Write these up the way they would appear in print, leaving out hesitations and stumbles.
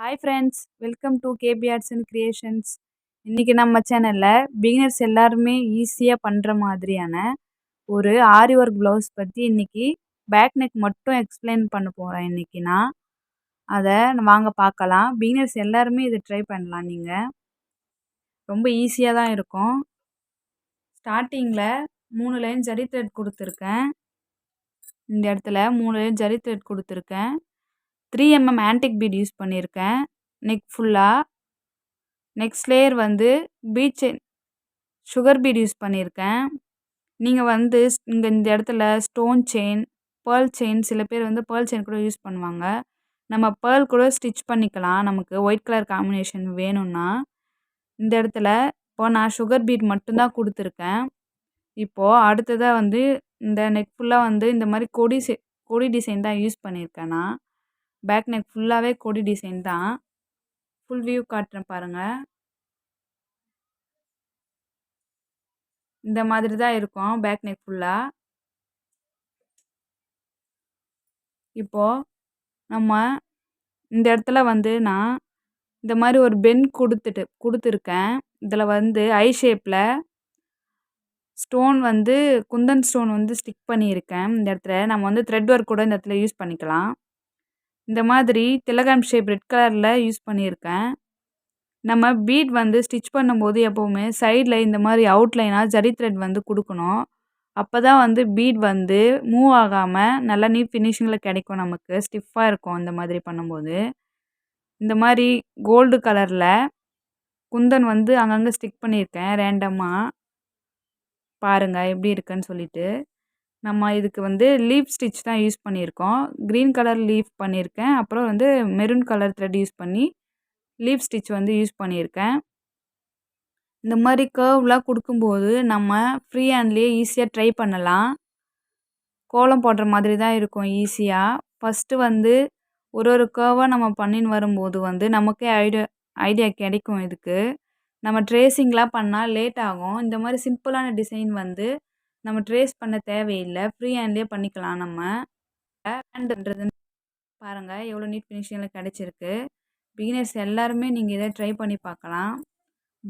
Hi friends, welcome to Kbartsandcreations. இன்னைக்கு நம்ம சேனலில் பிகினர்ஸ் எல்லாருமே ஈஸியாக பண்ணுற மாதிரியான ஒரு ஆரி ஒர்க் ப்ளவுஸ் பற்றி இன்னைக்கு பேக் நெக் மட்டும் எக்ஸ்பிளைன் பண்ண போகிறேன். இன்னைக்கு நான் அதை வாங்க பார்க்கலாம். பிகினர்ஸ் எல்லாருமே இதை ட்ரை பண்ணலாம். நீங்கள் ரொம்ப ஈஸியாக தான் இருக்கும். ஸ்டார்டிங்கில் 3 லைன் ஜரி த்ரெட் கொடுத்துருக்கேன். இந்த இடத்துல 3 லைன் ஜரி த்ரெட் கொடுத்துருக்கேன். 3 mm ஆன்டிக் பீட் யூஸ் பண்ணியிருக்கேன் நெக் ஃபுல்லாக. நெக்ஸ்ட் லேயர் வந்து bead chain sugar bead use பண்ணியிருக்கேன். நீங்கள் வந்து இங்கே இந்த இடத்துல ஸ்டோன் செயின், பேர்ல் செயின், சில பேர் வந்து பேர்ல் செயின் கூட யூஸ் பண்ணுவாங்க. நம்ம பேர்ல் கூட ஸ்டிச் பண்ணிக்கலாம். நமக்கு ஒயிட் கலர் காம்பினேஷன் வேணும்னா இந்த இடத்துல இப்போ நான் சுகர் பீட் மட்டும்தான் கொடுத்துருக்கேன். இப்போது அடுத்ததாக வந்து இந்த நெக் ஃபுல்லாக வந்து இந்த மாதிரி கொடி டிசைன் தான் யூஸ் பண்ணியிருக்கேன். நான் பேக் நெக் ஃபுல்லாகவே கொடி டிசைன் தான். ஃபுல் வியூ காட்டுறேன் பாருங்கள். இந்த மாதிரி தான் இருக்கும் பேக் நெக் ஃபுல்லாக. இப்போது நம்ம இந்த இடத்துல வந்து நான் இந்த மாதிரி ஒரு பென் கொடுத்துருக்கேன். இதில் வந்து ஐ ஷேப்பில் ஸ்டோன் வந்து குந்தன் ஸ்டோன் வந்து ஸ்டிக் பண்ணியிருக்கேன். இந்த இடத்துல நம்ம வந்து த்ரெட் ஒர்க் கூட இந்த இடத்துல யூஸ் பண்ணிக்கலாம். இந்த மாதிரி திலகம் ஷேப் ரெட் கலரில் யூஸ் பண்ணியிருக்கேன். நம்ம பீட் வந்து ஸ்டிச் பண்ணும்போது எப்போவுமே சைடில் இந்த மாதிரி அவுட்லைனாக ஜரி த்ரெட் வந்து கொடுக்கணும். அப்போ தான் வந்து பீட் வந்து மூவ் ஆகாமல் நல்லா நீட் ஃபினிஷிங்கில் கிடைக்கும். நமக்கு ஸ்டிஃபாக இருக்கும் இந்த மாதிரி பண்ணும்போது. இந்த மாதிரி கோல்டு கலரில் குந்தன் வந்து அங்கங்கே ஸ்டிக் பண்ணியிருக்கேன் ரேண்டமாக. பாருங்கள் எப்படி இருக்குன்னு சொல்லிட்டு. நம்ம இதுக்கு வந்து லீஃப் ஸ்டிச் தான் யூஸ் பண்ணியிருக்கோம். க்ரீன் கலர் லீஃப் பண்ணியிருக்கேன். அப்புறம் வந்து மெரூன் கலர் த்ரெட் யூஸ் பண்ணி லீஃப் ஸ்டிச் வந்து யூஸ் பண்ணியிருக்கேன். இந்த மாதிரி கர்வ்லாம் கொடுக்கும்போது நம்ம ஃப்ரீ ஹேண்ட்லேயே ஈஸியாக ட்ரை பண்ணலாம். கோலம் போடுற மாதிரி தான் இருக்கும் ஈஸியாக. ஃபஸ்ட்டு வந்து ஒரு கர்வாக நம்ம பண்ணின்னு வரும்போது வந்து நமக்கே ஐடியா கிடைக்கும். இதுக்கு நம்ம ட்ரேசிங்லாம் பண்ணால் லேட் ஆகும். இந்த மாதிரி சிம்பிளான டிசைன் வந்து நம்ம ட்ரேஸ் பண்ண தேவையில்லை. ஃப்ரீ ஹேண்ட்லேயே பண்ணிக்கலாம். நம்ம ஹேண்டுன்றது பாருங்கள் எவ்வளோ நீட் ஃபினிஷிங்கில் கிடச்சிருக்கு. பிகினர்ஸ் எல்லாருமே நீங்கள் இதை ட்ரை பண்ணி பார்க்கலாம்.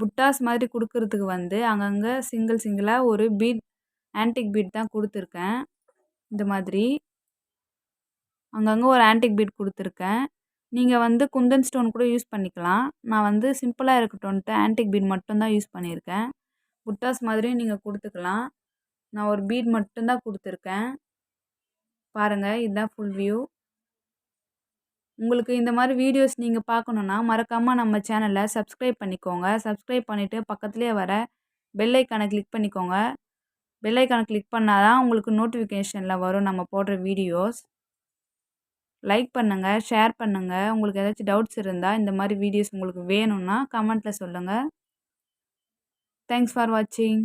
புட்டாஸ் மாதிரி கொடுக்கறதுக்கு வந்து அங்கங்கே சிங்கிளாக ஒரு பீட் ஆன்டிக் பீட் தான் கொடுத்துருக்கேன். இந்த மாதிரி அங்கங்கே ஒரு ஆன்டிக் பீட் கொடுத்துருக்கேன். நீங்கள் வந்து குந்தன் ஸ்டோன் கூட யூஸ் பண்ணிக்கலாம். நான் வந்து சிம்பிளாக இருக்கட்டும்ன்ட்டு ஆன்டிக் பீட் மட்டும்தான் யூஸ் பண்ணியிருக்கேன். புட்டாஸ் மாதிரியும் நீங்கள் கொடுத்துக்கலாம். நான் ஒரு பீட் மட்டும்தான் கொடுத்துருக்கேன். பாருங்கள் இதுதான் ஃபுல் வியூ. உங்களுக்கு இந்த மாதிரி வீடியோஸ் நீங்கள் பார்க்கணுன்னா மறக்காமல் நம்ம சேனலை சப்ஸ்கிரைப் பண்ணிக்கோங்க. சப்ஸ்கிரைப் பண்ணிவிட்டு பக்கத்துலேயே வர பெல் ஐக்கானை கிளிக் பண்ணிக்கோங்க. பெல் ஐக்கானை கிளிக் பண்ணால் தான் உங்களுக்கு நோட்டிஃபிகேஷனில் வரும் நம்ம போடுற வீடியோஸ். லைக் பண்ணுங்கள், ஷேர் பண்ணுங்கள். உங்களுக்கு ஏதாச்சும் டவுட்ஸ் இருந்தால் இந்த மாதிரி வீடியோஸ் உங்களுக்கு வேணும்னா கமெண்ட்டில் சொல்லுங்கள். தேங்க்ஸ் ஃபார் வாட்சிங்.